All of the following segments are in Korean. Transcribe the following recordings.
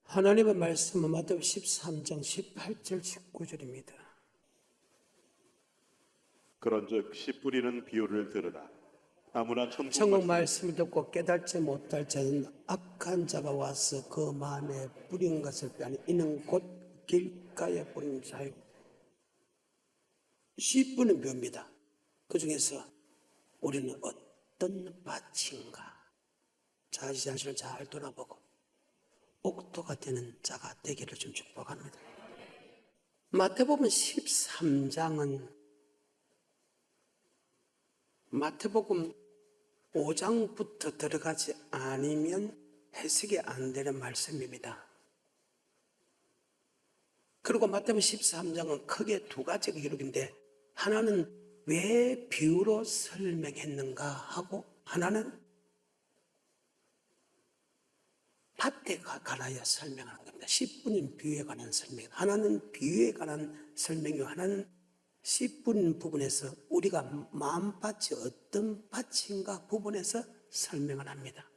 하나님의 말씀은 마태복음 13장 18절 19절입니다. 그런즉 씨 뿌리는 비유를 들으라. 아무나 천국 말씀을 듣고 깨닫지 못할 자는 악한 자가 와서 그 마음에 뿌린 것을 빼앗니 이는 곧 길가에 뿌린 자요. 씨 뿌리는 비유입니다. 그 중에서 우리는 어떤 밭인가 자신을 잘 돌아보고 옥토가 되는 자가 되기를 좀 축복합니다. 마태복음 13장은 마태복음 5장부터 들어가지 않으면 해석이 안 되는 말씀입니다. 그리고 마태복음 13장은 크게 두 가지가 기록인데 하나는 왜 비유로 설명했는가 하고 하나는 밭에 관하여 설명하는 겁니다. 씨 뿌린 비유에 관한 설명. 하나는 비유에 관한 설명이고 하나는 씨 뿌린 부분에서 우리가 마음밭이 어떤 밭인가 부분에서 설명을 합니다.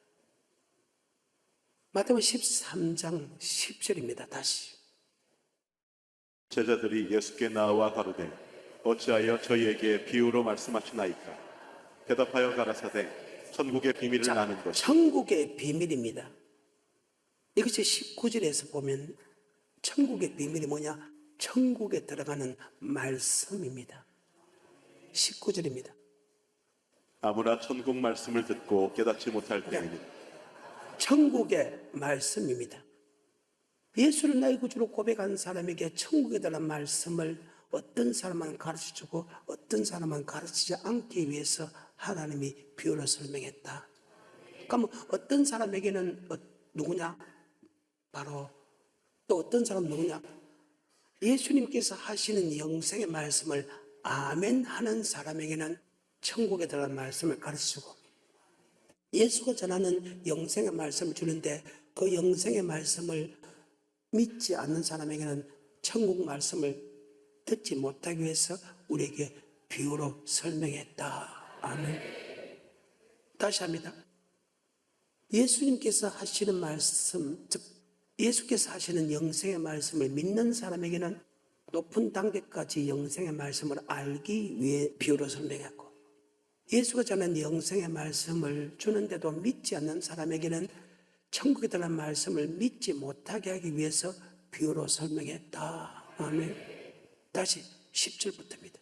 마태복음 13장 10절입니다. 다시. 제자들이 예수께 나와 가로되 어찌하여 저희에게 비유로 말씀하시나이까? 대답하여 가라사대 천국의 비밀을 아는 것이. 천국의 비밀입니다. 이것이 19절에서 보면 천국의 비밀이 뭐냐? 천국에 들어가는 말씀입니다. 19절입니다. 아무나 천국 말씀을 듣고 깨닫지 못할 때에는. 천국의 말씀입니다. 예수를 나의 구주로 고백한 사람에게 천국에 대한 말씀을 어떤 사람은 가르쳐주고 어떤 사람은 가르치지 않기 위해서 하나님이 비유로 설명했다. 그러면 어떤 사람에게는 누구냐? 바로 또 어떤 사람 누구냐? 예수님께서 하시는 영생의 말씀을 아멘 하는 사람에게는 천국에 들어간 말씀을 가르치고 예수가 전하는 영생의 말씀을 주는데 그 영생의 말씀을 믿지 않는 사람에게는 천국 말씀을 듣지 못하기 위해서 우리에게 비유로 설명했다. 아멘. 다시 합니다. 예수님께서 하시는 말씀, 즉 예수께서 하시는 영생의 말씀을 믿는 사람에게는 높은 단계까지 영생의 말씀을 알기 위해 비유로 설명했고 예수가 전한 영생의 말씀을 주는데도 믿지 않는 사람에게는 천국에 대한 말씀을 믿지 못하게 하기 위해서 비유로 설명했다. 아멘. 다시 10절부터입니다.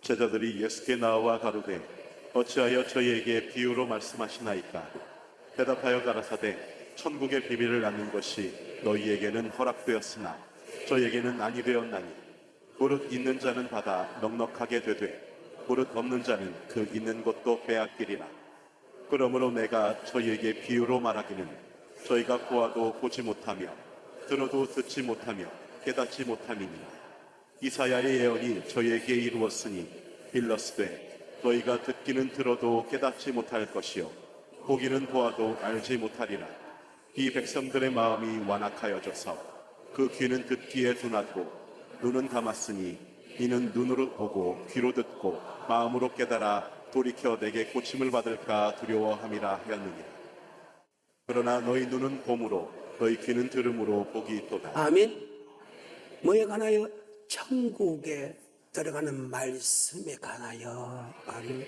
제자들이 예수께 나와 가로되 어찌하여 저희에게 비유로 말씀하시나이까? 대답하여 가라사대 천국의 비밀을 아는 것이 너희에게는 허락되었으나 저에게는 아니 되었나니 버릇 있는 자는 받아 넉넉하게 되되 버릇 없는 자는 그 있는 것도 빼앗기리라. 그러므로 내가 저희에게 비유로 말하기는 저희가 보아도 보지 못하며 들어도 듣지 못하며 깨닫지 못함이니라. 이사야의 예언이 저희에게 이루었으니 일러스되 너희가 듣기는 들어도 깨닫지 못할 것이요 보기는 보아도 알지 못하리라. 이 백성들의 마음이 완악하여져서 그 귀는 듣기에 둔하고 눈은 감았으니 이는 눈으로 보고 귀로 듣고 마음으로 깨달아 돌이켜 내게 고침을 받을까 두려워함이라 하였느니라. 그러나 너희 눈은 봄으로 너희 귀는 들음으로 복이 있도다. 아멘. 뭐에 관하여? 천국에 들어가는 말씀에 관하여. 아멘.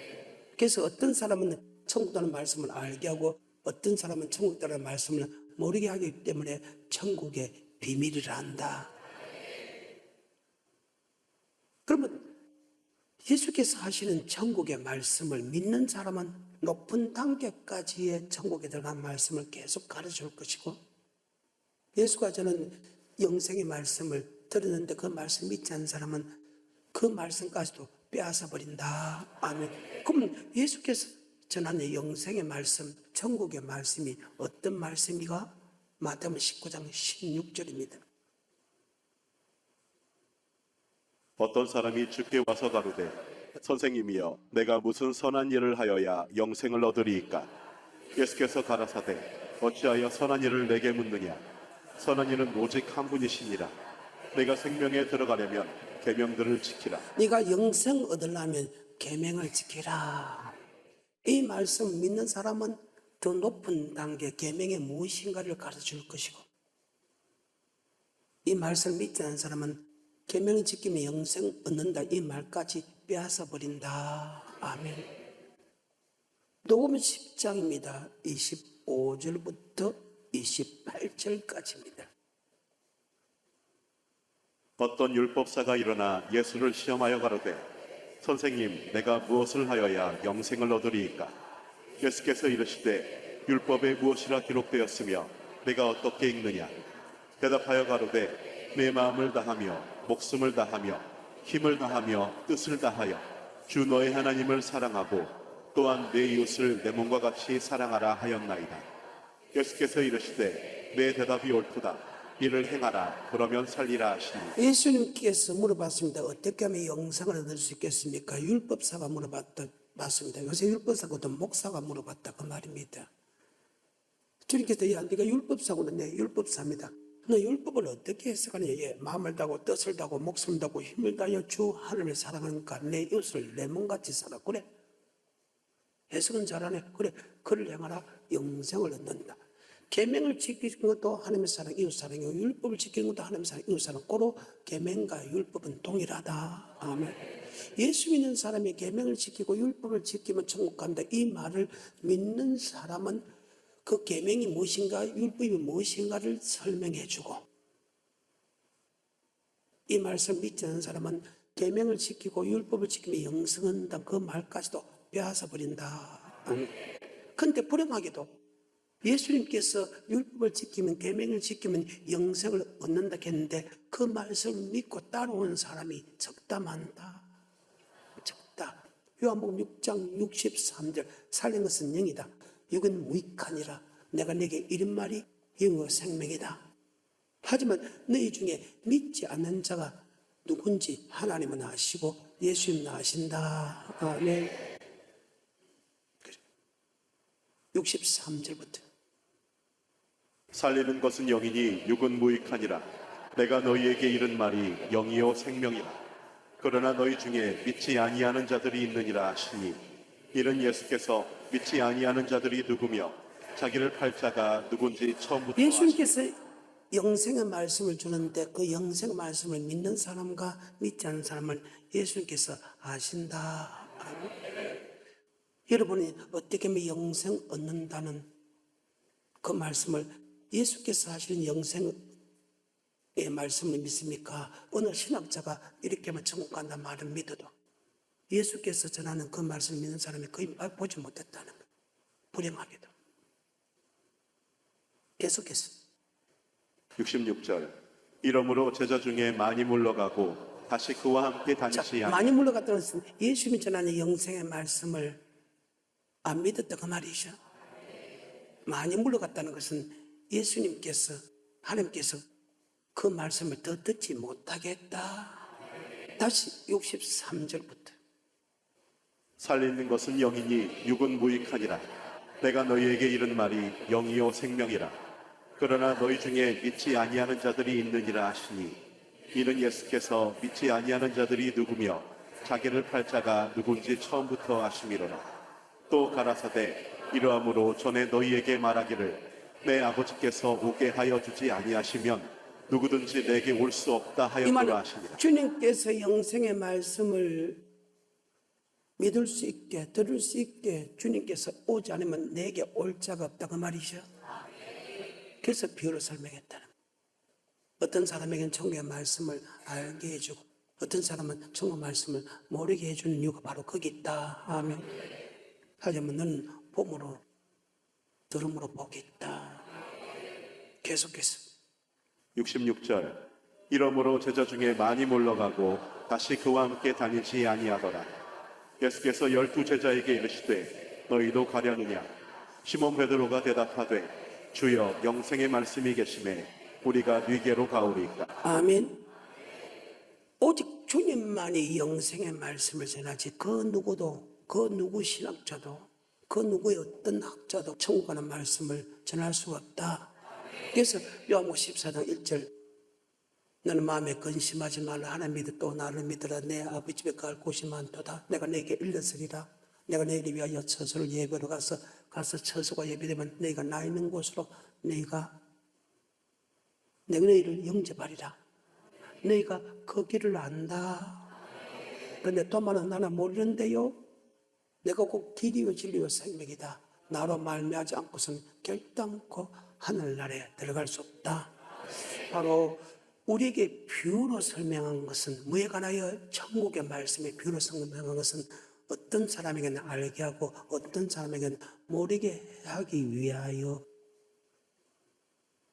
그래서 어떤 사람은 천국 들어가는 말씀을 알게 하고 어떤 사람은 천국 들어가는 말씀을 모르게 하기 때문에 천국의 비밀이라 한다. 그러면 예수께서 하시는 천국의 말씀을 믿는 사람은 높은 단계까지의 천국에 들어간 말씀을 계속 가르쳐줄 것이고 예수가 저는 영생의 말씀을 들었는데 그 말씀 믿지 않는 사람은 그 말씀까지도 빼앗아 버린다. 아멘. 그럼 예수께서 전하는 영생의 말씀, 천국의 말씀이 어떤 말씀이가? 마태복음 19장 16절입니다. 어떤 사람이 주께 와서 가로되 선생님이여 내가 무슨 선한 일을 하여야 영생을 얻으리이까? 예수께서 가라사대 어찌하여 선한 일을 내게 묻느냐? 선한 일은 오직 한 분이시니라. 내가 생명에 들어가려면 계명들을 지키라. 네가 영생 얻으려면 계명을 지키라. 이 말씀 믿는 사람은 더 높은 단계 계명이 무엇인가를 가르쳐줄 것이고 이 말씀을 믿지 않는 사람은 계명을 지키면 영생 얻는다 이 말까지 빼앗아 버린다. 아멘. 녹음 10장입니다. 25절부터 28절까지입니다. 어떤 율법사가 일어나 예수를 시험하여 가로되 선생님 내가 무엇을 하여야 영생을 얻으리이까. 예수께서 이르시되 율법에 무엇이라 기록되었으며 내가 어떻게 읽느냐. 대답하여 가로되 내 마음을 다하며 목숨을 다하며 힘을 다하며 뜻을 다하여 주 너의 하나님을 사랑하고 또한 내 이웃을 내 몸과 같이 사랑하라 하였나이다. 예수께서 이르시되 내 대답이 옳도다. 이를 행하라. 그러면 살리라 하시니. 예수님께서 물어봤습니다. 어떻게 하면 영생을 얻을 수 있겠습니까? 율법사가 물어봤습니다. 요새 율법사보다 목사가 물어봤다 그 말입니다. 주님께서 야 네가 율법사고는 내 율법사입니다. 너 율법을 어떻게 해석하느냐. 예, 마음을 다하고 뜻을 다하고 목숨을 다하고 힘을 다하여 주 하나님을 사랑하니까 내 이웃을 내 몸같이 살아. 그래 해석은 잘하네. 그래 그를 행하라. 영생을 얻는다. 계명을 지키는 것도 하나님의 사랑, 이웃 사랑이고 율법을 지키는 것도 하나님의 사랑, 이웃 사랑. 고로 계명과 율법은 동일하다. 아멘. 예수 믿는 사람이 계명을 지키고 율법을 지키면 천국 간다. 이 말을 믿는 사람은 그 계명이 무엇인가, 율법이 무엇인가를 설명해주고, 이 말씀 믿지 않는 사람은 계명을 지키고 율법을 지키면 영생한다. 그 말까지도 빼앗아 버린다. 근데 불행하게도 예수님께서 율법을 지키면 계명을 지키면 영생을 얻는다 했는데 그 말씀을 믿고 따라오는 사람이 적다 많다. 적다. 요한복음 6장 63절 살린 것은 영이다. 육은 무익하니라. 내가 내게 이른 말이 영이요 생명이다. 하지만 너희 중에 믿지 않는 자가 누군지 하나님은 아시고 예수님은 아신다. 아멘. 63절부터 살리는 것은 영이니 육은 무익하니라. 내가 너희에게 이른 말이 영이요 생명이라. 그러나 너희 중에 믿지 아니하는 자들이 있느니라 하시니 이는 예수께서 믿지 아니하는 자들이 누구며 자기를 팔 자가 누군지 처음부터 예수님께서 영생의 말씀을 주는데 그 영생의 말씀을 믿는 사람과 믿지 않는 사람을 예수님께서 아신다. 여러분이 어떻게 하면 영생 얻는다는 그 말씀을 예수께서 하시는 영생의 말씀을 믿습니까? 어느 신학자가 이렇게 하면 천국 간다는 말을 믿어도 예수께서 전하는 그 말씀을 믿는 사람이 거의 보지 못했다는 거예요. 불행하게도. 계속해서 66절. 이러므로 제자 중에 많이 물러가고 다시 그와 함께 다니지 많이 물러갔다는 것은 예수님이 전하는 영생의 말씀을 안 믿었다 그 말이죠. 많이 물러갔다는 것은 예수님께서 하나님께서 그 말씀을 더 듣지 못하겠다. 다시 63절부터 살리는 것은 영이니 육은 무익하니라. 내가 너희에게 이른 말이 영이요 생명이라. 그러나 너희 중에 믿지 아니하는 자들이 있느니라 하시니 이는 예수께서 믿지 아니하는 자들이 누구며 자기를 팔 자가 누군지 처음부터 아심이로라. 또 가라사대 이러함으로 전에 너희에게 말하기를 내 아버지께서 오게 하여 주지 아니하시면 누구든지 내게 올 수 없다 하였노라 하시니라. 주님께서 영생의 말씀을 믿을 수 있게 들을 수 있게 주님께서 오지 않으면 내게 올 자가 없다 그 말이죠. 그래서 비유를 설명했다는. 어떤 사람에게는 천국의 말씀을 알게 해주고 어떤 사람은 천국 말씀을 모르게 해주는 이유가 바로 거기 있다. 아멘. 하지만 너는 봄으로 들음으로 보겠다. 계속해서 66절. 이러므로 제자 중에 많이 물러가고 다시 그와 함께 다니지 아니하더라. 예수께서 12 제자에게 이르시되 너희도 가려느냐. 시몬 베드로가 대답하되 주여 영생의 말씀이 계심에 우리가 네게로 가오리이까. 아멘. 오직 주님만이 영생의 말씀을 전하지 그 누구도 그 누구 신학자도 그 누구의 어떤 학자도 천국 가는 말씀을 전할 수가 없다. 그래서 요한복음 14장 1절 너는 마음에 근심하지 말라. 하나님 믿어 또 나를 믿으라. 내 아버지 집에 갈 곳이 많도다. 내가 내게 일렀으리라. 내가 너희를 위하여 처소를 예배로 가서 처소가 예배되면 너희가 나 있는 곳으로 너희가 내가 너희를 영접하리라. 너희가 그 길을 안다. 그런데 도마는 나는 모르는데요. 내가 곧 길이요 진리요 생명이다. 나로 말미암지 않고서는 결단코 하늘나라에 들어갈 수 없다. 바로 우리에게 비유로 설명한 것은 뭐에 관하여 천국의 말씀에 비유로 설명한 것은 어떤 사람에게는 알게 하고 어떤 사람에게는 모르게 하기 위하여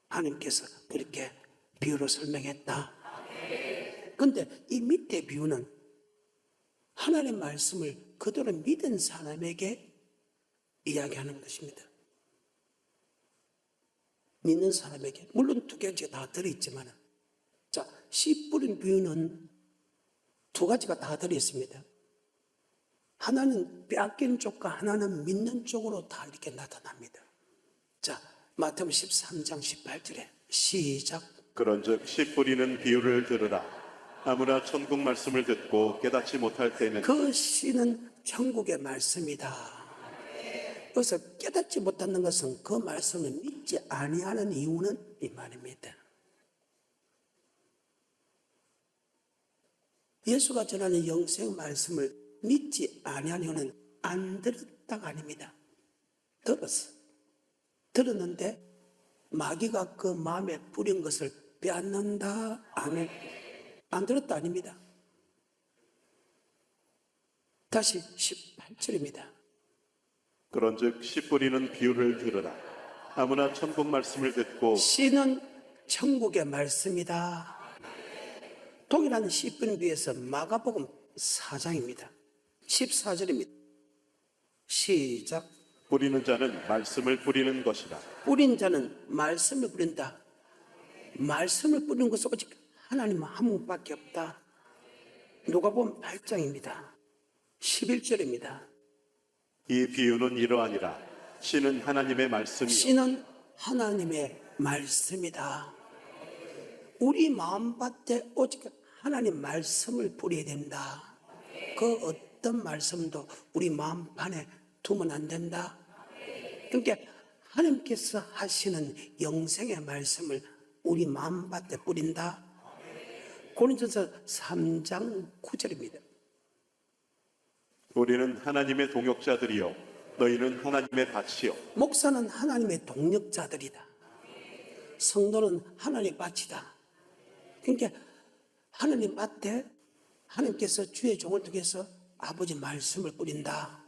하나님께서 그렇게 비유로 설명했다. 그런데 이 밑에 비유는 하나님의 말씀을 그대로 믿은 사람에게 이야기하는 것입니다. 믿는 사람에게. 물론 두 가지가 다 들어있지만, 자, 씨 뿌린 비유는 두 가지가 다 들어있습니다. 하나는 빼앗기는 쪽과 하나는 믿는 쪽으로 다 이렇게 나타납니다. 자, 마태복음 13장 18절에 시작. 그런즉 씨 뿌리는 비유를 들으라. 아무나 천국 말씀을 듣고 깨닫지 못할 때는 그 씨는 천국의 말씀이다. 그래서 깨닫지 못하는 것은 그 말씀을 믿지 아니하는 이유는 이 말입니다. 예수가 전하는 영생 말씀을 믿지 아니하는 이유는 안 들었다가 아닙니다. 들었어. 들었는데 마귀가 그 마음에 뿌린 것을 빼앗는다. 아멘. 안 들었다 아닙니다. 다시 18절입니다. 그런즉 씨 뿌리는 비유를 들으라. 아무나 천국 말씀을 듣고 씨는 천국의 말씀이다. 동일한 씨 뿌린 비유에서 마가복음 4장입니다. 14절입니다. 시작. 뿌리는 자는 말씀을 뿌리는 것이라. 뿌린 자는 말씀을 뿌린다. 말씀을 뿌리는 것은 오직 하나님 한 분밖에 없다. 누가복음 8장입니다. 11절입니다. 이 비유는 이러하니라. 씨는 하나님의 말씀이요 씨는 하나님의 말씀이다. 우리 마음밭에 오직 하나님 말씀을 뿌려야 된다. 그 어떤 말씀도 우리 마음판에 두면 안 된다. 그러니까 하나님께서 하시는 영생의 말씀을 우리 마음밭에 뿌린다. 고린도전서 3장 9절입니다. 우리는 하나님의 동역자들이요 너희는 하나님의 밭이요. 목사는 하나님의 동력자들이다. 성도는 하나님의 밭이다. 그러니까 하나님 밭에 하나님께서 주의 종을 통해서 아버지 말씀을 뿌린다.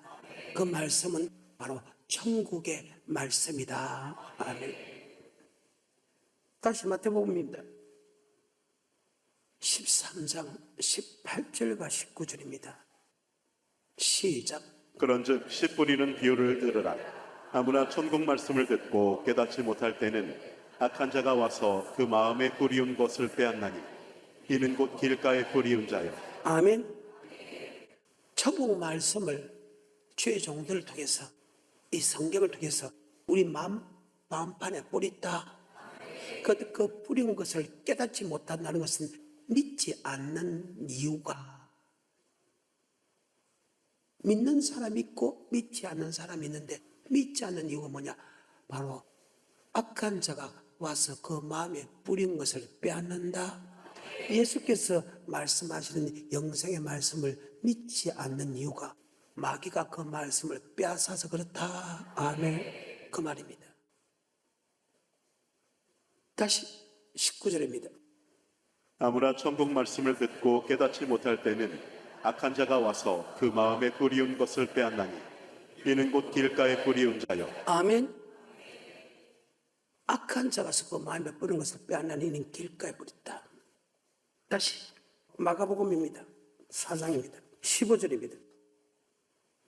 그 말씀은 바로 천국의 말씀이다. 아멘. 다시 마태복음입니다. 13장 18절과 19절입니다. 시작. 그런즉 씨 뿌리는 비유를 들으라. 아무나 천국 말씀을 듣고 깨닫지 못할 때는 악한 자가 와서 그 마음에 뿌리운 것을 빼앗나니 이는 곧 길가에 뿌리운 자요. 아멘. 천국 말씀을 주의 종들을 통해서 이 성경을 통해서 우리 마음판에 뿌렸다. 그 뿌린 것을 깨닫지 못한다는 것은 믿지 않는 이유가 믿는 사람이 있고 믿지 않는 사람이 있는데 믿지 않는 이유가 뭐냐? 바로 악한 자가 와서 그 마음에 뿌린 것을 빼앗는다. 예수께서 말씀하시는 영생의 말씀을 믿지 않는 이유가 마귀가 그 말씀을 빼앗아서 그렇다. 아멘. 그 말입니다. 다시 19절입니다. 아무나 천국 말씀을 듣고 깨닫지 못할 때는 악한 자가 와서 그 마음에 뿌리운 것을 빼앗나니 이는 곧 길가에 뿌리운 자요. 아멘. 악한 자가 와서 그 마음에 뿌린 것을 빼앗나니 이는 길가에 뿌렸다. 다시 마가복음입니다. 4장입니다. 15절입니다.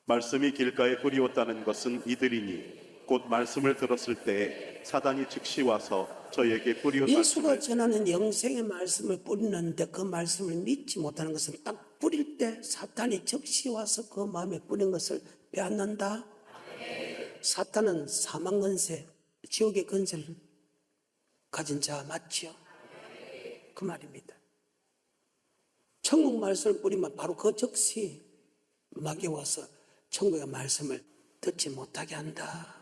말씀이 길가에 뿌리웠다는 것은 이들이니 곧 말씀을 들었을 때 사단이 즉시 와서 저에게 뿌리운 예수가 말씀을 전하는 영생의 말씀을 뿌리는데 그 말씀을 믿지 못하는 것은 딱 뿌릴 때 사탄이 즉시 와서 그 마음에 뿌린 것을 빼앗는다. 사탄은 사망 권세, 지옥의 권세를 가진 자 맞지요? 그 말입니다. 천국 말씀을 뿌리면 바로 그 즉시 마귀 와서 천국의 말씀을 듣지 못하게 한다.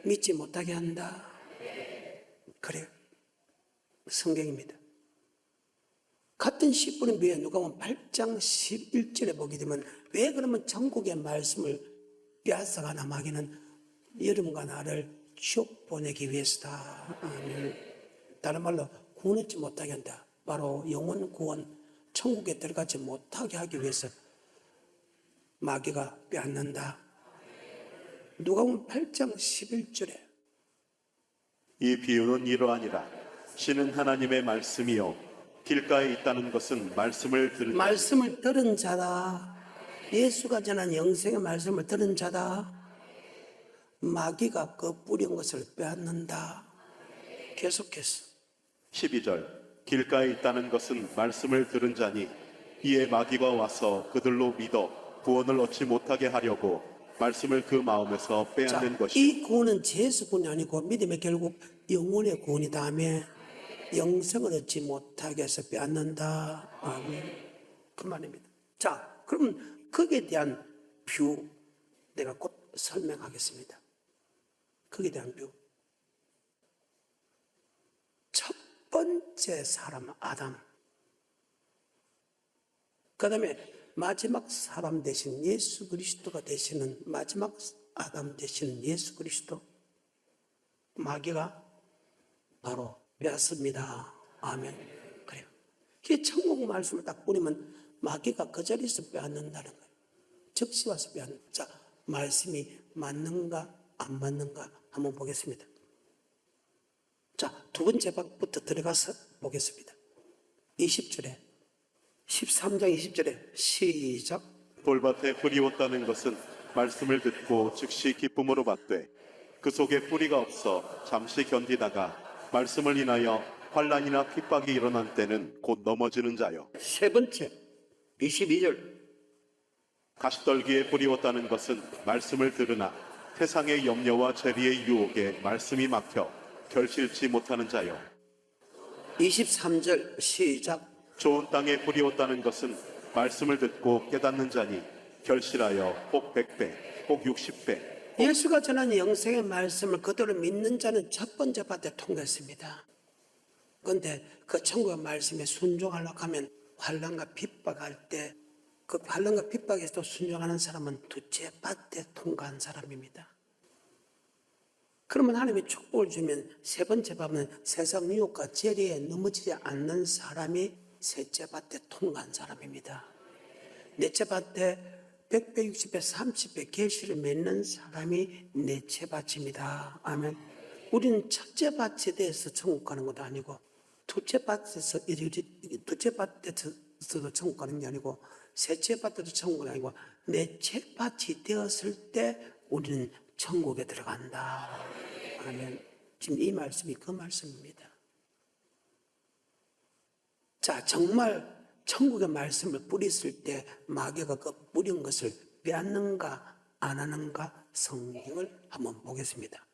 믿지 못하게 한다. 그래요. 성경입니다. 같은 10분의 묘에 누가복음 8장 11절에 보게 되면 왜 그러면 천국의 말씀을 빼앗아가나 마귀는 여러분과 나를 지옥 보내기 위해서다. 아멘. 다른 말로 구원하지 못하게 한다. 바로 영혼 구원, 천국에 들어가지 못하게 하기 위해서 마귀가 빼앗는다. 누가복음 8장 11절에 이 비유는 이러하니라. 신은 하나님의 말씀이요 길가에 있다는 것은 말씀을 들은 말씀을 들은 자다. 예수가 전한 영생의 말씀을 들은 자다. 마귀가 그 뿌린 것을 빼앗는다. 계속해서 12절 길가에 있다는 것은 말씀을 들은 자니 이에 마귀가 와서 그들로 믿어 구원을 얻지 못하게 하려고 말씀을 그 마음에서 빼앗는 것이 이 구원은 죄에서 구원이 아니고 믿음의 결국 영혼의 구원이 다음에 영생을 얻지 못하게 해서 빼앗는다. 아멘. 그 말입니다. 자, 그러면 거기에 대한 뷰 내가 곧 설명하겠습니다. 거기에 대한 뷰. 첫 번째 사람 아담. 그 다음에 마지막 사람 되신 예수 그리스도가 되시는 마지막 아담 되시는 예수 그리스도. 마귀가 바로 빼앗습니다. 아멘. 그래요. 그 천국 말씀을 딱 뿌리면 마귀가 그 자리에서 빼앗는다는 거예요. 즉시 와서 빼앗는. 자, 말씀이 맞는가 안 맞는가 한번 보겠습니다. 자, 두 번째 방부터 들어가서 보겠습니다. 20절에 13장 20절에 시작. 돌밭에 뿌리 왔다는 것은 말씀을 듣고 즉시 기쁨으로 받되 그 속에 뿌리가 없어 잠시 견디다가 말씀을 인하여 환난이나 핍박이 일어난 때는 곧 넘어지는 자요. 세 번째 22절. 가시떨기에 뿌리 왔다는 것은 말씀을 들으나 세상의 염려와 재리의 유혹에 말씀이 막혀 결실치 못하는 자요. 23절 시작. 좋은 땅에 뿌리 왔다는 것은 말씀을 듣고 깨닫는 자니 결실하여 혹 100배, 혹 60배. 예수가 전한 영생의 말씀을 그대로 믿는 자는 첫 번째 밭에 통과했습니다. 그런데 그 천국의 말씀에 순종하려고 하면 환난과 핍박할 때 그 환난과 핍박에서도 순종하는 사람은 두째 밭에 통과한 사람입니다. 그러면 하나님이 축복을 주면 세 번째 밭은 세상 유혹과 재리에 넘어지지 않는 사람이 셋째 밭에 통과한 사람입니다. 넷째 밭에 100배, 60배, 30배 계시를 맺는 사람이 넷째 밭입니다. 아멘. 우리는 첫째 밭에 대해서 천국 가는 것도 아니고 둘째 밭에서도 천국 가는 게 아니고 셋째 밭에도 천국 가는 게 아니고 넷째 밭이 되었을 때 우리는 천국에 들어간다. 아멘. 지금 이 말씀이 그 말씀입니다. 자, 정말 천국의 말씀을 뿌렸을 때 마귀가 그 뿌린 것을 빼앗는가 안 하는가 성경을 한번 보겠습니다.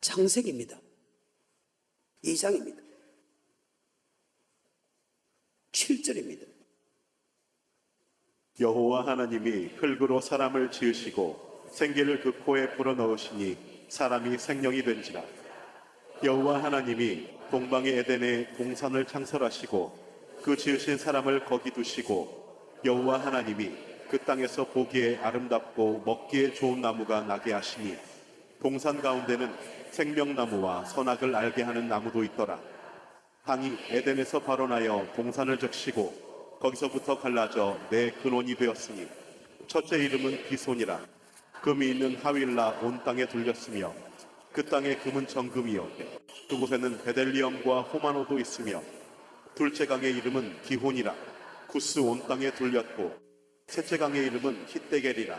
창세기입니다. 2장입니다. 7절입니다. 여호와 하나님이 흙으로 사람을 지으시고 생기를 그 코에 불어넣으시니 사람이 생명이 된지라. 여호와 하나님이 동방의 에덴에 동산을 창설하시고 그 지으신 사람을 거기 두시고 여호와 하나님이 그 땅에서 보기에 아름답고 먹기에 좋은 나무가 나게 하시니 동산 가운데는 생명나무와 선악을 알게 하는 나무도 있더라. 땅이 에덴에서 발원하여 동산을 적시고 거기서부터 갈라져 네 근원이 되었으니 첫째 이름은 기손이라. 금이 있는 하윌라 온 땅에 둘렸으며 그 땅의 금은 정금이요 그곳에는 베델리엄과 호마노도 있으며 둘째 강의 이름은 기혼이라. 구스 온 땅에 둘렸고 셋째 강의 이름은 히데겔이라.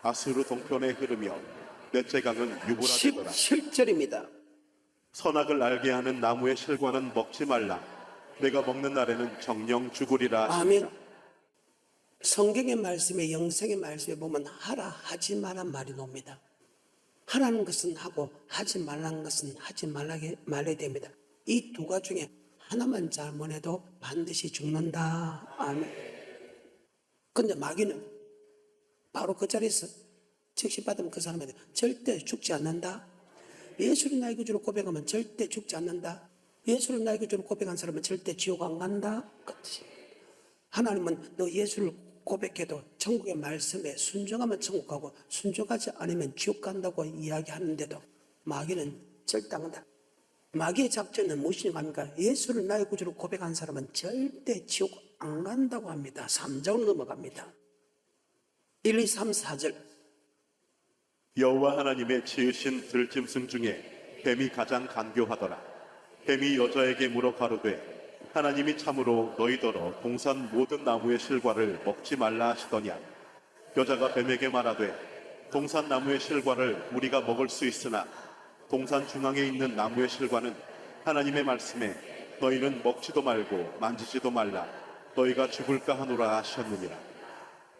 아수르 동편에 흐르며 넷째 강은 유브라데더라. 17절입니다. 선악을 알게 하는 나무의 실과는 먹지 말라. 내가 먹는 날에는 정령 죽으리라. 아멘. 성경의 말씀에 영생의 말씀에 보면 하라 하지 마라 말이 나옵니다. 하라는 것은 하고 하지 말라는 것은 하지 말아야 됩니다. 이 두 가지 중에 하나만 잘못해도 반드시 죽는다. 아멘. 근데 마귀는 바로 그 자리에서 즉시 받으면 그 사람한테 절대 죽지 않는다. 예수를 나의 구주로 고백하면 절대 죽지 않는다. 예수를 나에게 주로 고백한 사람은 절대 지옥 안 간다. 그렇지. 하나님은 너 예수를 고백해도 천국의 말씀에 순종하면 천국 가고 순종하지 않으면 지옥 간다고 이야기하는데도 마귀는 절대 안 간다. 마귀의 작전은 무엇입니까? 예수를 나의 구주로 고백한 사람은 절대 지옥 안 간다고 합니다. 3장으로 넘어갑니다. 1, 2, 3, 4절. 여호와 하나님의 지으신 들짐승 중에 뱀이 가장 간교하더라. 뱀이 여자에게 물어 가로되 하나님이 참으로 너희더러 동산 모든 나무의 실과를 먹지 말라 하시더냐. 여자가 뱀에게 말하되 동산 나무의 실과를 우리가 먹을 수 있으나 동산 중앙에 있는 나무의 실과는 하나님의 말씀에 너희는 먹지도 말고 만지지도 말라 너희가 죽을까 하노라 하셨느니라.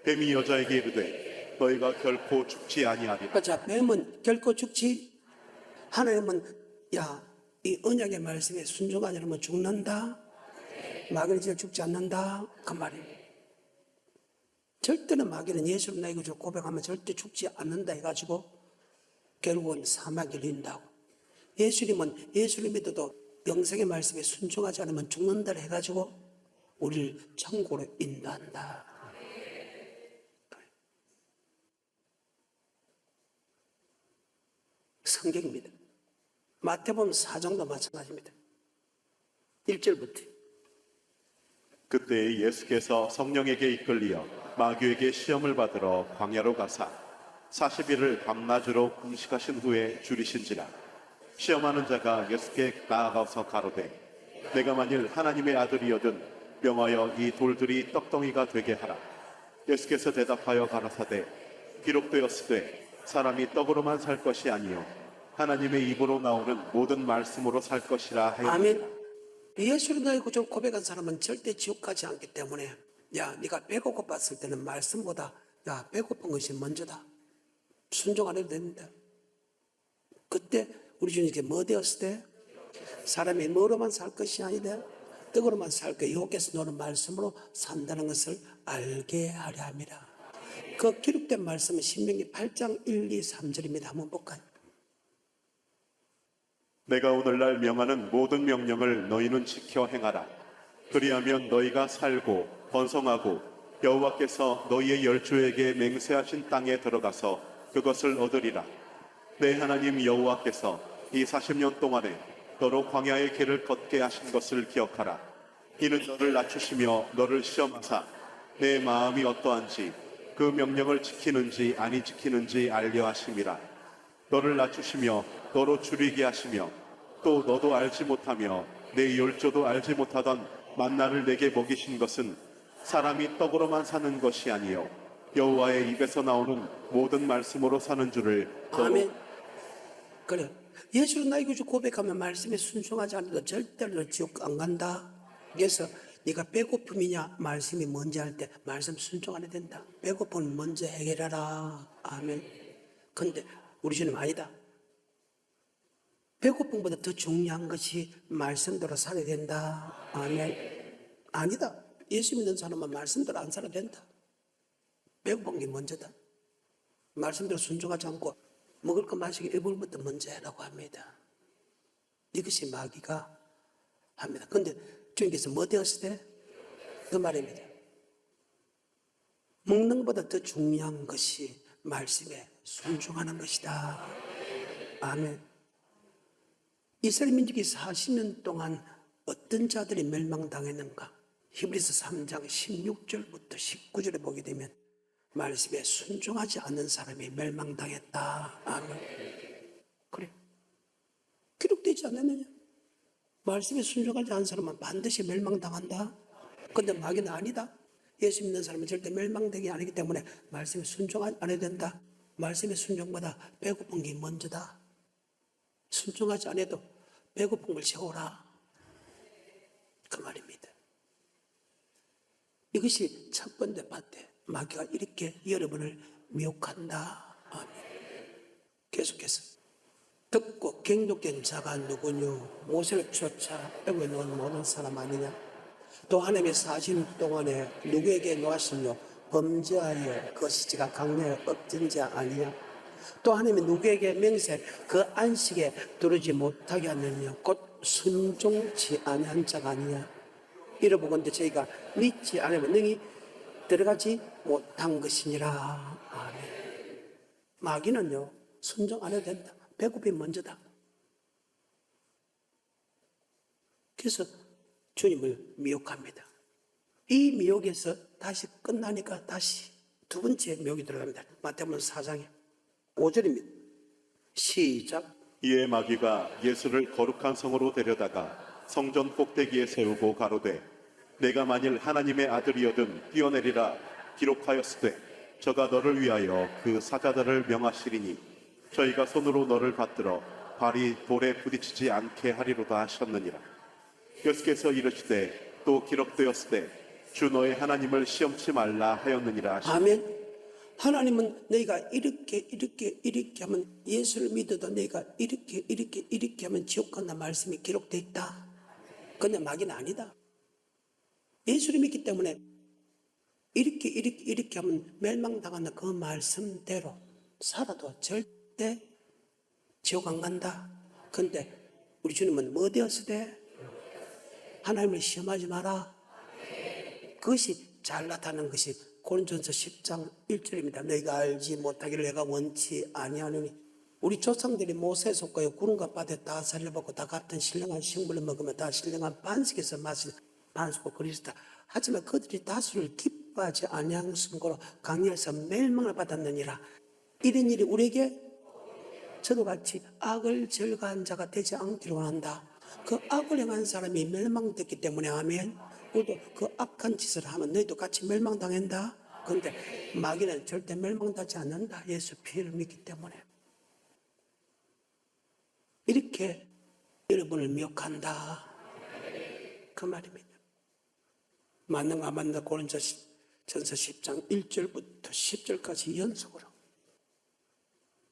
뱀이 여자에게 이르되 너희가 결코 죽지 아니하리라. 자, 뱀은 결코 죽지. 하나님은 이 언약의 말씀에 순종하지 않으면 죽는다. 마귀는 진짜 죽지 않는다. 그 말이에요. 절대는 마귀는 예수를 나에게 주로 고백하면 절대 죽지 않는다 해가지고 결국은 사막에 이른다고. 예수님은 예수를 믿어도 영생의 말씀에 순종하지 않으면 죽는다 해가지고 우리를 천국으로 인도한다. 성경입니다. 마태복음 4장도 마찬가지입니다. 1절부터. 그때 예수께서 성령에게 이끌리어 마귀에게 시험을 받으러 광야로 가사 40일을 밤낮으로 금식하신 후에 줄이신지라. 시험하는 자가 예수께 나아가서 가로되 내가 만일 하나님의 아들이여든 명하여 이 돌들이 떡덩이가 되게 하라. 예수께서 대답하여 가라사대 기록되었으되 사람이 떡으로만 살 것이 아니요 하나님의 입으로 나오는 모든 말씀으로 살 것이라 하였다. 아멘. 예수를 나의 구주로 고백한 사람은 절대 지옥 가지 않기 때문에 네가 배고팠을 때는 말씀보다 배고픈 것이 먼저다. 순종 안 해도 됩니다. 그때 우리 주님께 뭐 되었을 때 사람이 뭐로만 살 것이 아니다. 떡으로만 살 것. 여호와께서 너는 말씀으로 산다는 것을 알게 하려 함이라. 그 기록된 말씀은 신명기 8장 1, 2, 3절입니다. 한번 볼까요? 내가 오늘날 명하는 모든 명령을 너희는 지켜 행하라. 그리하면 너희가 살고 번성하고 여호와께서 너희의 열조에게 맹세하신 땅에 들어가서 그것을 얻으리라. 내 하나님 여호와께서 이 40년 동안에 너로 광야의 길을 걷게 하신 것을 기억하라. 이는 너를 낮추시며 너를 시험하사 내 마음이 어떠한지 그 명령을 지키는지 아니 지키는지 알려 하심이라. 너를 낮추시며 너로 줄이게 하시며 또 너도 알지 못하며 내 열조도 알지 못하던 만나를 내게 먹이신 것은 사람이 떡으로만 사는 것이 아니요 여호와의 입에서 나오는 모든 말씀으로 사는 줄을. 아멘. 그래. 예수를 나의 구주 고백하면 말씀에 순종하지 않아도 절대로 지옥 안 간다. 그래서 네가 배고픔이냐 말씀이 뭔지 할 때 말씀 순종 안 해야 된다. 배고픔은 먼저 해결하라. 아멘. 근데 우리 주님 아니다. 배고픔보다 더 중요한 것이 말씀대로 살아야 된다. 아멘. 아니다. 예수 믿는 사람은 말씀대로 안 살아야 된다. 배고픈 게 먼저다. 말씀대로 순종하지 않고 먹을 것 마시기 일부러부터 먼저 해라고 합니다. 이것이 마귀가 합니다. 그런데 주님께서 뭐 되었을 때? 그 말입니다. 먹는 것보다 더 중요한 것이 말씀에 순종하는 것이다. 아멘. 이스라엘 민족이 40년 동안 어떤 자들이 멸망당했는가? 히브리서 3장 16절부터 19절에 보게 되면 말씀에 순종하지 않는 사람이 멸망당했다. 아멘. 그래. 기록되지 않았느냐? 말씀에 순종하지 않은 사람은 반드시 멸망당한다. 그런데 마귀는 아니다. 예수 믿는 사람은 절대 멸망되기 아니기 때문에 말씀에 순종 안 해야 된다. 말씀의 순종보다 배고픈 게 먼저다. 순종하지 않아도 배고픈 걸 채워라. 그 말입니다. 이것이 첫 번째 파트. 마귀가 이렇게 여러분을 미혹한다. 아멘. 계속해서 듣고 경독된 자가 누구뇨? 모세를 쫓아 빼고 놓은 모든 사람 아니냐? 또 하나님의 40년 동안에 누구에게 놓았으며 범죄하여 그것이 지가 강렬 엎진 자 아니냐? 또 하나님이 누구에게 맹세 그 안식에 들어오지 못하게 하느냐 곧 순종치 아니한 자가 아니냐. 이러보건대 저희가 믿지 않으면 능히 들어가지 못한 것이니라. 아멘. 마귀는요 순종 안 해도 된다. 배고픔이 먼저다. 그래서 주님을 미혹합니다. 이 미혹에서 다시 끝나니까 다시 두 번째 미혹이 들어갑니다. 마태복음 4장에 5절입니다. 시작. 이에 마귀가 예수를 거룩한 성으로 데려다가 성전 꼭대기에 세우고 가로되 내가 만일 하나님의 아들이여든 뛰어내리라 기록하였으되 저가 너를 위하여 그 사자들을 명하시리니 저희가 손으로 너를 받들어 발이 돌에 부딪히지 않게 하리로다 하셨느니라. 예수께서 이르시되 또 기록되었으되 주 너의 하나님을 시험치 말라 하였느니라 하시니라. 아멘. 하나님은 너희가 이렇게 하면 예수를 믿어도 너희가 이렇게 하면 지옥 간다 말씀이 기록되어 있다. 근데 마귀는 아니다. 예수를 믿기 때문에 이렇게 하면 멸망당한다. 그 말씀대로 살아도 절대 지옥 안 간다. 근데 우리 주님은 뭐 되었으되 하나님을 시험하지 마라. 그것이 잘 나타나는 것이 고린도전서 10장 1절입니다. 너희가 알지 못하기를 내가 원치 아니하노니 우리 조상들이 모세에 속하여 구름과 바다에 다 살려받고 다 같은 신령한 식물을 먹으며 다 신령한 반석에서 마신 반석과 그리스도다. 하지만 그들이 다수를 기뻐하지 아니한 순고로 강렬해서 멸망을 받았느니라. 이런 일이 우리에게 저도 같이 악을 절가한 자가 되지 않기를 원한다. 그 악을 행한 사람이 멸망됐기 때문에 아멘. 우리도 그 악한 짓을 하면 너희도 같이 멸망당한다. 그런데 마귀는 절대 멸망하지 않는다. 예수 피를 믿기 때문에. 이렇게 여러분을 미혹한다. 그 말입니다. 맞는가 맞는가 고린도전서 10장 1절부터 10절까지 연속으로.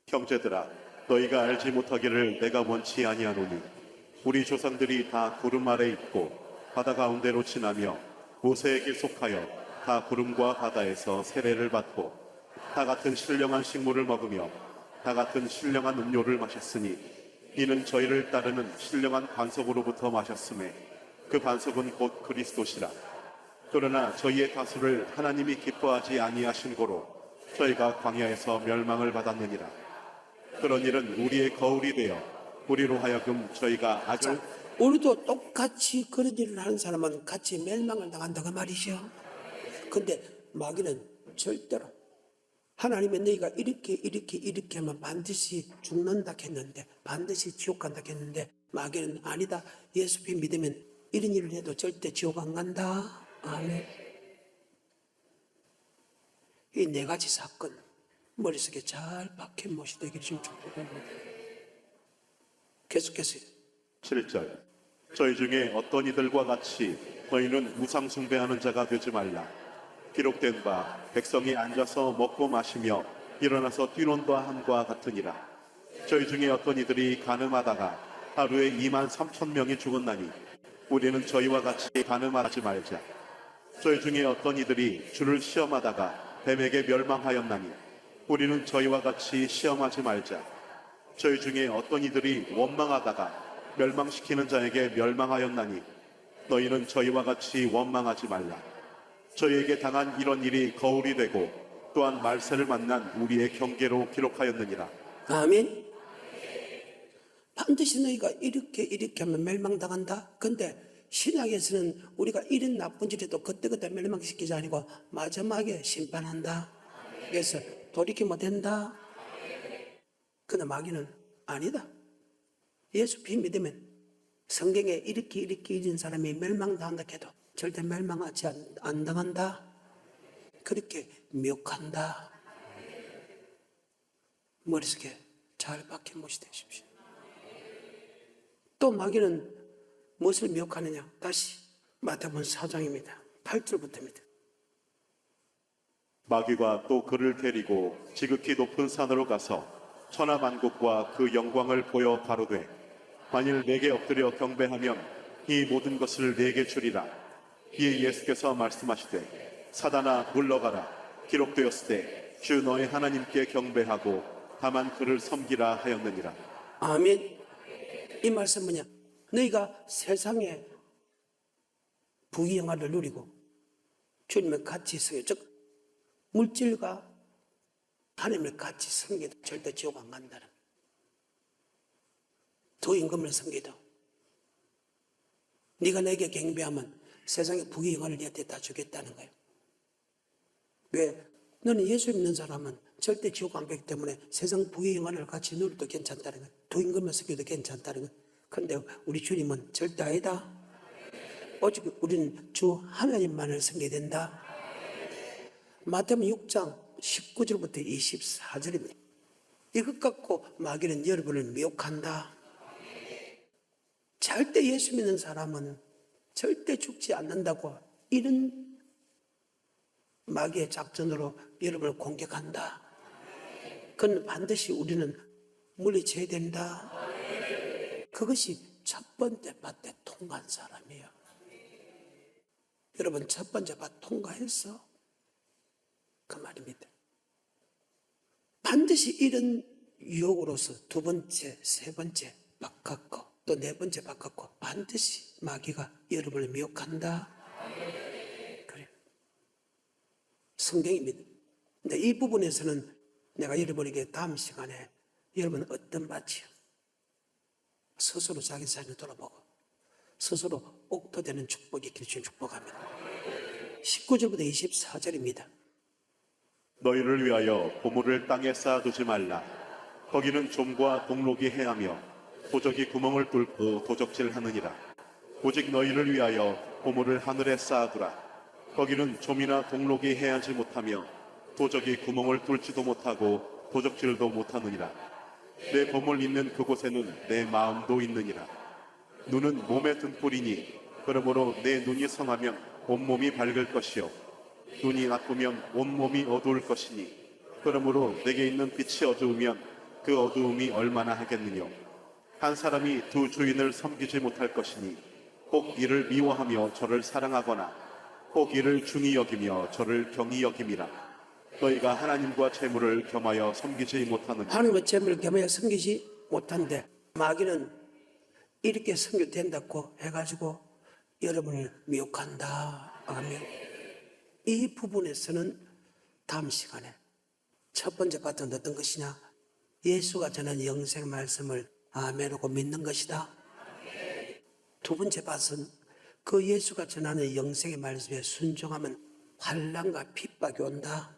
형제들아 너희가 알지 못하기를 내가 원치 아니하노니 우리 조상들이 다 구름 아래 있고 바다 가운데로 지나며 모세에게 속하여 다 구름과 바다에서 세례를 받고 다 같은 신령한 식물을 먹으며 다 같은 신령한 음료를 마셨으니 이는 저희를 따르는 신령한 반석으로부터 마셨음에 그 반석은 곧 그리스도시라. 그러나 저희의 다수를 하나님이 기뻐하지 아니하신 고로 저희가 광야에서 멸망을 받았느니라. 그런 일은 우리의 거울이 되어 우리로 하여금 저희가 악을 우리도 똑같이 그런 일을 하는 사람은 같이 멸망을 당한다고 말이죠. 근데 마귀는 절대로 하나님의 너희가 이렇게 하면 반드시 죽는다 했는데 반드시 지옥 간다 했는데 마귀는 아니다. 예수 믿으면 이런 일을 해도 절대 지옥 안 간다. 아멘. 이 네 가지 사건 머릿속에 잘 박힌 못이 되기를 좀 축복합니다. 계속해서 7절 저희 중에 어떤 이들과 같이 너희는 우상 숭배하는 자가 되지 말라. 기록된 바 백성이 앉아서 먹고 마시며 일어나서 뛰논다 함과 같으니라. 저희 중에 어떤 이들이 간음하다가 하루에 2만 3천 명이 죽었나니 우리는 저희와 같이 간음하지 말자. 저희 중에 어떤 이들이 주를 시험하다가 뱀에게 멸망하였나니 우리는 저희와 같이 시험하지 말자. 저희 중에 어떤 이들이 원망하다가 멸망시키는 자에게 멸망하였나니 너희는 저희와 같이 원망하지 말라. 저희에게 당한 이런 일이 거울이 되고 또한 말세를 만난 우리의 경계로 기록하였느니라. 아멘. 반드시 너희가 이렇게 하면 멸망당한다. 근데 신약에서는 우리가 이런 나쁜 짓에도 그때그때 멸망시키지 아니고 마지막에 심판한다. 그래서 돌이키면 된다. 근데 마귀는 아니다. 예수 믿으면 성경에 이렇게 이런 사람이 멸망당한다 해도 절대 멸망하지 안 당한다. 그렇게 미혹한다. 머릿속에 잘 박힌 못이 되십시오. 또 마귀는 무엇을 미혹하느냐? 다시 마태복음 4장입니다. 8절부터입니다. 마귀가 또 그를 데리고 지극히 높은 산으로 가서 천하만국과 그 영광을 보여 가로되 만일 내게 엎드려 경배하면 이 모든 것을 내게 주리라. 이에 예수께서 말씀하시되 사단아 물러가라. 기록되었으되 주 너의 하나님께 경배하고 다만 그를 섬기라 하였느니라. 아멘. 이 말씀 뭐냐? 너희가 세상에 부귀영화를 누리고 주님을 같이 섬겨, 즉 물질과 하나님을 같이 섬겨도 절대 지옥 안 간다는, 두 임금을 섬기도 네가 내게 경배하면 세상의 부귀영화를 네한테 다 주겠다는 거예요. 왜? 너는 예수 믿는 사람은 절대 지옥 안 가기 때문에 세상 부귀영화를 같이 누려도 괜찮다는 거예요. 두 임금을 섬겨도 괜찮다는 거예요. 그런데 우리 주님은 절대 아니다. 오직 우리는 주 하나님만을 섬겨야 된다. 마태복음 6장 19절부터 24절입니다. 이것 갖고 마귀는 여러분을 미혹한다. 절대 예수 믿는 사람은 절대 죽지 않는다고, 이런 마귀의 작전으로 여러분을 공격한다. 그건 반드시 우리는 물리쳐야 된다. 그것이 첫 번째 밭에 통과한 사람이에요. 여러분, 첫 번째 밭 통과했어? 그 말입니다. 반드시 이런 유혹으로서 두 번째, 세 번째 바꿨고 또 네 번째 바꿨고 반드시 마귀가 여러분을 미혹한다. 그래요. 성경입니다. 근데 이 부분에서는 내가 여러분에게 다음 시간에 여러분 어떤 밭이요? 스스로 자기 삶을 돌아보고 스스로 옥토되는 축복이 있기를 주님 축복합니다. 19절부터 24절입니다. 너희를 위하여 보물을 땅에 쌓아두지 말라. 거기는 좀과 동록이 해하며 도적이 구멍을 뚫고 도적질하느니라. 오직 너희를 위하여 보물을 하늘에 쌓아두라. 거기는 좀이나 동록이 해하지 못하며 도적이 구멍을 뚫지도 못하고 도적질도 못하느니라. 내 보물 있는 그곳에는 내 마음도 있느니라. 눈은 몸의 등불이니 그러므로 내 눈이 성하면 온몸이 밝을 것이요 눈이 나쁘면 온몸이 어두울 것이니 그러므로 내게 있는 빛이 어두우면 그 어두움이 얼마나 하겠느냐. 한 사람이 두 주인을 섬기지 못할 것이니 혹 이를 미워하며 저를 사랑하거나 혹 이를 중히 여기며 저를 경히 여김이라. 너희가 하나님과 재물을 겸하여 섬기지 못하느냐. 하나님과 재물을 겸하여 섬기지 못한데 마귀는 이렇게 섬겨도 된다고 해가지고 여러분을 미혹한다. 아멘. 이 부분에서는 다음 시간에 첫 번째 밭은 어떤 것이냐? 예수가 전한 영생 말씀을 아멘하고 믿는 것이다. 두 번째 밭은 그 예수가 전하는 영생의 말씀에 순종하면 환난과 핍박이 온다.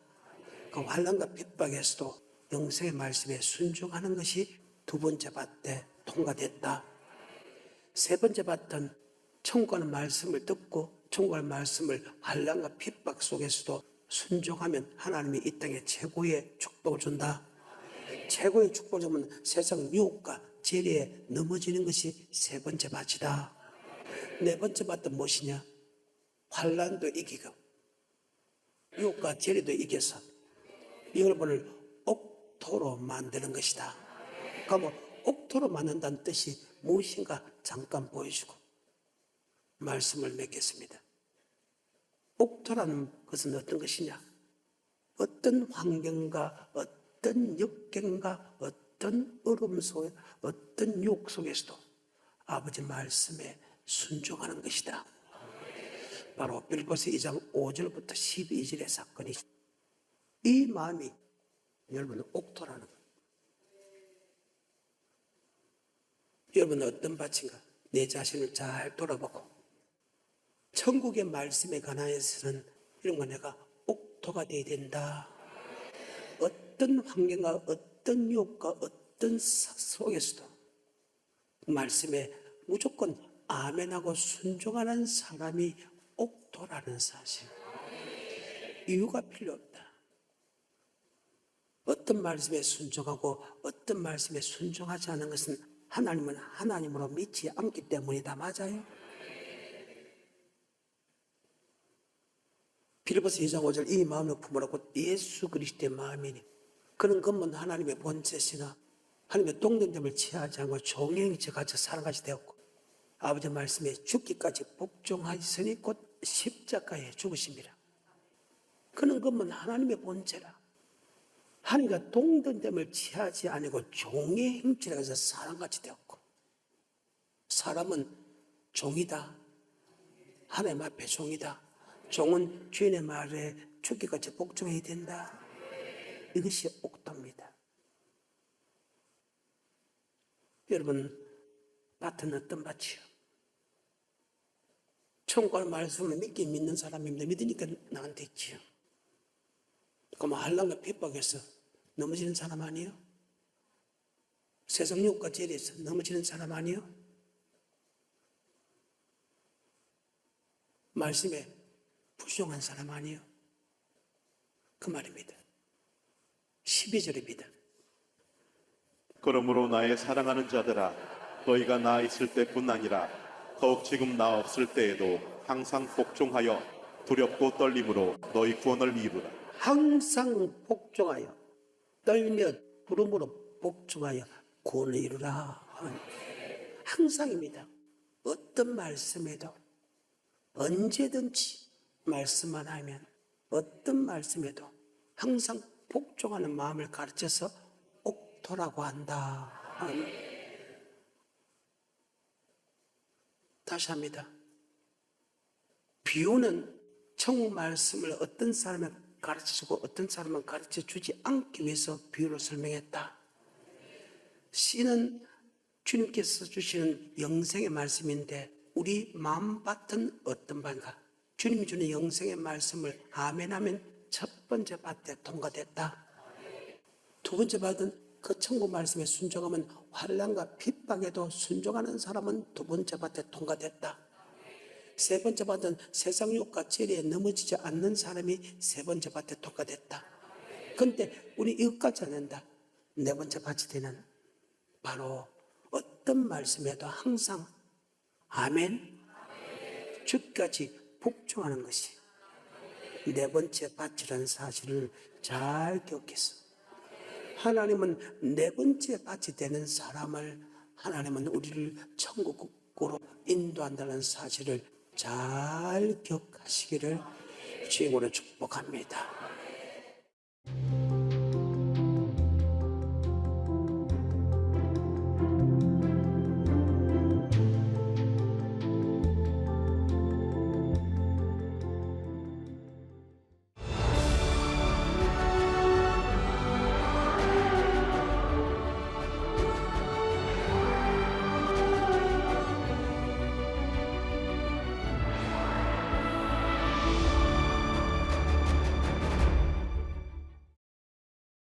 그 환난과 핍박에서도 영생의 말씀에 순종하는 것이 두 번째 밭에 통과됐다. 세 번째 밭은 청구하는 말씀을 듣고 청구하는 말씀을 환난과 핍박 속에서도 순종하면 하나님이 이 땅에 최고의 축복을 준다. 최고의 축복을 주면 세상 유혹과 재리에 넘어지는 것이 세 번째 밭이다. 네 번째 밭은 무엇이냐? 환난도 이기고 유혹과 재리도 이겨서 여러분을 옥토로 만드는 것이다. 그러면 옥토로 만든다는 뜻이 무엇인가 잠깐 보여주고 말씀을 맺겠습니다. 옥토라는 것은 어떤 것이냐? 어떤 환경과 어떤 역경과 어떤 어려움 속에 어떤 유혹 속에서도 아버지 말씀에 순종하는 것이다. 바로 빌립보서 2장 5절부터 12절의 사건이죠. 이 마음이 여러분은 옥토라는 거예요. 여러분은 어떤 밭인가? 내 자신을 잘 돌아보고 천국의 말씀에 관하여서는 이런 거 내가 옥토가 되어야 된다. 어떤 환경과 어떤 유혹과 어떤 속에서도 말씀에 무조건 아멘하고 순종하는 사람이 옥토라는 사실. 이유가 필요 없다. 어떤 말씀에 순종하고 어떤 말씀에 순종하지 않은 것은 하나님은 하나님으로 믿지 않기 때문이다. 맞아요? 빌립보서 2장 5절 이 마음을 품으라고 예수 그리스도의 마음이니 그는根본 하나님의 본체시나 하나님의 동정됨을 취하지 않고 종행이처 같이 살아가시 되었고 아버지 말씀에 죽기까지 복종하였으니 곧 십자가에 죽으십니다. 그는根본 하나님의 본체라. 하나님과 동등됨을 취하지 아니고 종의 형체라 해서 사람같이 되었고, 사람은 종이다. 하나님 앞에 종이다. 종은 주인의 말에 죽기까지 복종해야 된다. 이것이 옥도입니다. 여러분, 밭은 어떤 밭이요? 천국의 말씀을 믿는 사람입니다. 믿으니까 나한테 있지요. 그럼 한란과 핍박에서 넘어지는 사람 아니요? 세상 욕과 죄에서 넘어지는 사람 아니요? 말씀에 부정한 사람 아니요? 그 말입니다. 12절입니다. 그러므로 나의 사랑하는 자들아, 너희가 나 있을 때뿐 아니라 더욱 지금 나 없을 때에도 항상 복종하여 두렵고 떨림으로 너희 구원을 이루라. 항상 복종하여 떨며 부름으로 복종하여 구원을 이루라. 항상입니다. 어떤 말씀에도 언제든지 말씀만 하면 어떤 말씀에도 항상 복종하는 마음을 가르쳐서 옥토라고 한다. 다시 합니다. 비유는 천국 말씀을 어떤 사람에 가르쳐주고 어떤 사람은 가르쳐주지 않기 위해서 비유로 설명했다. 씨는 주님께서 주시는 영생의 말씀인데 우리 마음밭은 어떤 밭인가? 주님이 주는 영생의 말씀을 아멘하면 첫 번째 밭에 통과됐다. 두 번째 밭은 그 천국 말씀에 순종하면 환난과 핍박에도 순종하는 사람은 두 번째 밭에 통과됐다. 세 번째 밭은 세상 욕과 죄에 넘어지지 않는 사람이 세 번째 밭에 통과됐다. 그런데 우리 이것까지 안 한다. 네 번째 밭이 되는 바로 어떤 말씀에도 항상 아멘, 주까지 복종하는 것이 네 번째 밭이라는 사실을 잘 기억해서 하나님은 네 번째 밭이 되는 사람을 하나님은 우리를 천국으로 인도한다는 사실을 잘 기억하시기를 주님으로 축복합니다.